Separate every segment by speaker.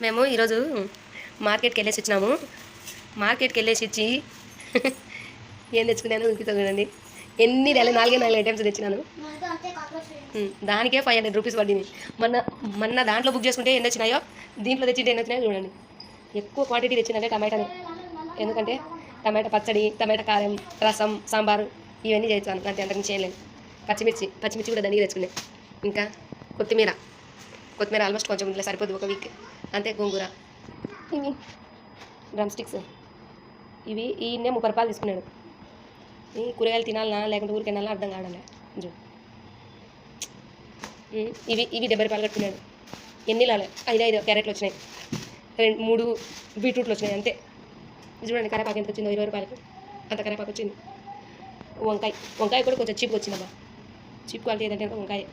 Speaker 1: మేము ఈరోజు మార్కెట్కి వెళ్ళేసి వచ్చినాము. మార్కెట్కి వెళ్ళేసి వచ్చి ఏం తెచ్చుకున్నాను ఇంకితో చూడండి. ఎన్ని 4 ఐటమ్స్ తెచ్చినాను. దానికే 500 రూపీస్ పడింది. మొన్న దాంట్లో బుక్ చేసుకుంటే ఎన్ని వచ్చినాయో దీంట్లో తెచ్చింటే ఎన్ని వచ్చినాయో చూడండి. ఎక్కువ క్వాంటిటీ తెచ్చిందంటే టమాటాని, ఎందుకంటే టమాటా పచ్చడి, టమాటా కారం, రసం, సాంబారు ఇవన్నీ చేస్తాను. అంతే, అంతకు చేయలేను. పచ్చిమిర్చి కూడా దండిగా తెచ్చుకున్నాను. ఇంకా కొత్తిమీర ఆల్మోస్ట్ కొంచెం ఇంట్లో సరిపోదు, ఒక వీక్ అంతే. గోంగూర, ఇవి డ్రమ్ స్టిక్స్, ఇవి ఈయన్నే 30 రూపాయలు తీసుకున్నాడు. ఈ కూరగాయలు తినాలనా లేకుంటే ఊరికి వెళ్ళాలా అర్థం కావడంలే. ఇవి 70 రూపాయలు కట్టుకున్నాడు. ఎన్ని లాలే 5 క్యారెట్లు వచ్చినాయి, 3 బీట్రూట్లు వచ్చినాయి అంతే. చూడండి కరేపాకు ఎంత వచ్చిందో, 20 రూపాయలకు అంత కరేపాకు వచ్చింది. వంకాయ కూడా కొంచెం చీప్గా వచ్చిందమ్మా. చీప్ క్వాలిటీ ఏదంటే వంకాయ.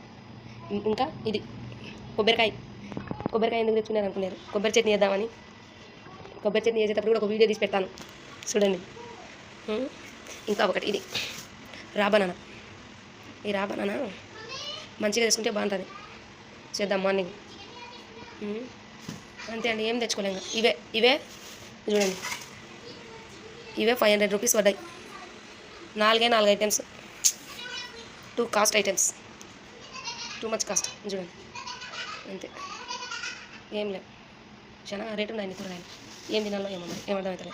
Speaker 1: ఇంకా ఇది కొబ్బరికాయ ఎందుకు తెచ్చుకున్నారు అనుకున్నారు, కొబ్బరి చట్నీ చేద్దామని. కొబ్బరి చట్నీ చేసేటప్పుడు కూడా ఒక వీడియో తీసి పెడతాను చూడండి. ఇంకా ఒకటి ఇది రా బనానా. ఈ రా బనానా మంచిగా తీసుకుంటే బాగుంటుంది, చేద్దాం మార్నింగ్. అంతే అండి, ఏం తెచ్చుకోలేము. ఇవే చూడండి, ఇవే 500 రూపీస్ పడ్డాయి. 4 items, 2 cost items, too much cost చూడండి. అంతే, ఏం లేవు. చాలా రేటు ఉన్నాయి కూరగాయలు. ఏం తినాలో ఏమో మరి, ఏమర్థం అవుతుంది.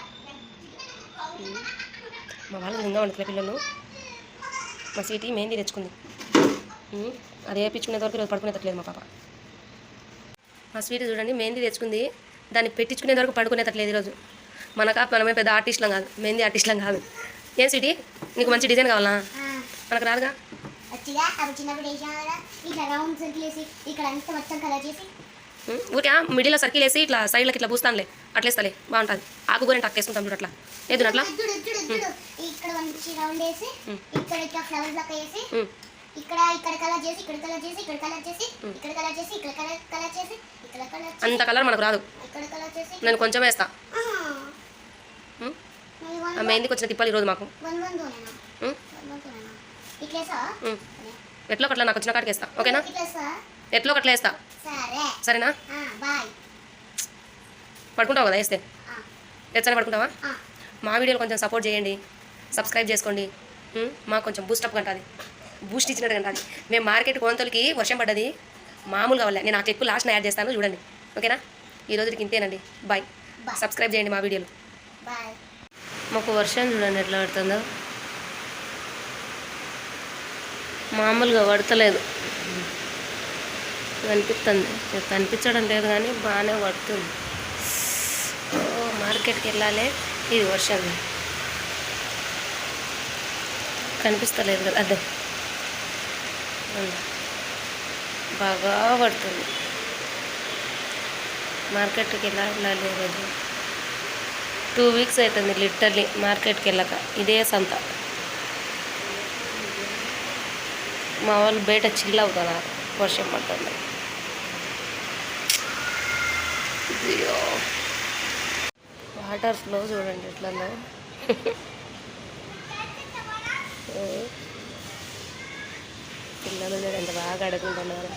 Speaker 1: మా వాళ్ళు ఉందా వండుకునే పిల్లలు. మా స్వీటీ మెహందీ తెచ్చుకుంది. అది వేయించుకునేంత వరకు ఈరోజు పడుకునేటట్లేదు మా పాప. మా స్వీటీ చూడండి మెహందీ తెచ్చుకుంది, దాన్ని పెట్టించుకునేంత వరకు పడుకునేటట్లేదు ఈరోజు. మనమే పెద్ద ఆర్టిస్టులం కాదు, మెహందీ ఆర్టిస్టులం కాదు. ఏం స్వీటీ, నీకు మంచి డిజైన్ కావాలా? మనకు రాదుగా. ఊరికే మిడిల్లో సర్కిల్ వేసి ఇట్లా సైడ్లకి ఇట్లా పూస్తానులే, అట్లేస్తాలే బాగుంటుంది. ఆకుకూర టక్ వేసుకుంటాం చూడు, అట్లా ఏదు అట్లా. అంత కలర్ మనకు రాదు, నేను కొంచెం వేస్తా. ఆ మెహందీకి వచ్చిన తిప్పాలి ఈరోజు మాకు. ఎట్లో ఒకట్లా నాకు వచ్చిన కాడికి వేస్తా, ఓకేనా? ఎట్లో ఒకట్లా వేస్తా, సరేనా? పడుకుంటావు కదా వేస్తే, ఎచ్చనే పడుకుంటావా? మా వీడియోలు కొంచెం సపోర్ట్ చేయండి, సబ్స్క్రైబ్ చేసుకోండి. మాకు కొంచెం బూస్టప్ కంటుంది, బూస్ట్ ఇచ్చినట్టు కంటుంది. మేము మార్కెట్ కోంతలకి వర్షం పడ్డది, మామూలుగా వల్ల నేను ఆ క్లిప్ లాస్ట్ని యాడ్ చేస్తాను చూడండి, ఓకేనా? ఈ రోజుకి ఇంతేనండి, బాయ్. సబ్స్క్రైబ్ చేయండి మా వీడియోలు. మాకు వర్షం చూడండి ఎట్లా పడుతుందో, మామూలుగా పడతలేదు, కనిపిస్తుంది. కనిపించడం లేదు కానీ బాగానే పడుతుంది. మార్కెట్కి వెళ్ళాలి, ఇది వర్షం కనిపిస్తలేదు కదా, అదే బాగా పడుతుంది. మార్కెట్కి వెళ్ళాలి రోజు 2 వీక్స్ అవుతుంది లిటర్లీ మార్కెట్కి వెళ్ళక. ఇదే సంత. మా వాళ్ళు బయట చిల్ అవుతున్నారు, వర్షం పడుతుంది. వాటర్ ఫ్లో చూడండి ఎట్లా. పిల్లలు చూడండి బాగా అడుగుతున్నారు.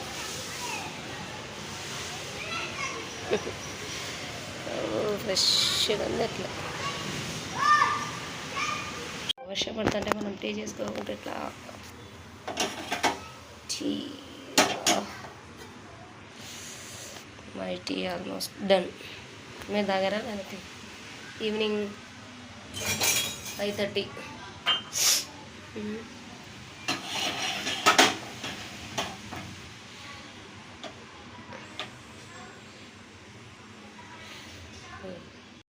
Speaker 1: ఫ్రెష్గా ఉంది అట్లా. వర్షం పడుతుంటే మనం టీ చేసుకోకుంటే ఇట్లా. Tea, my tea almost done. మీరు తాగారా? లేకపోతే ఈవినింగ్ 5:30.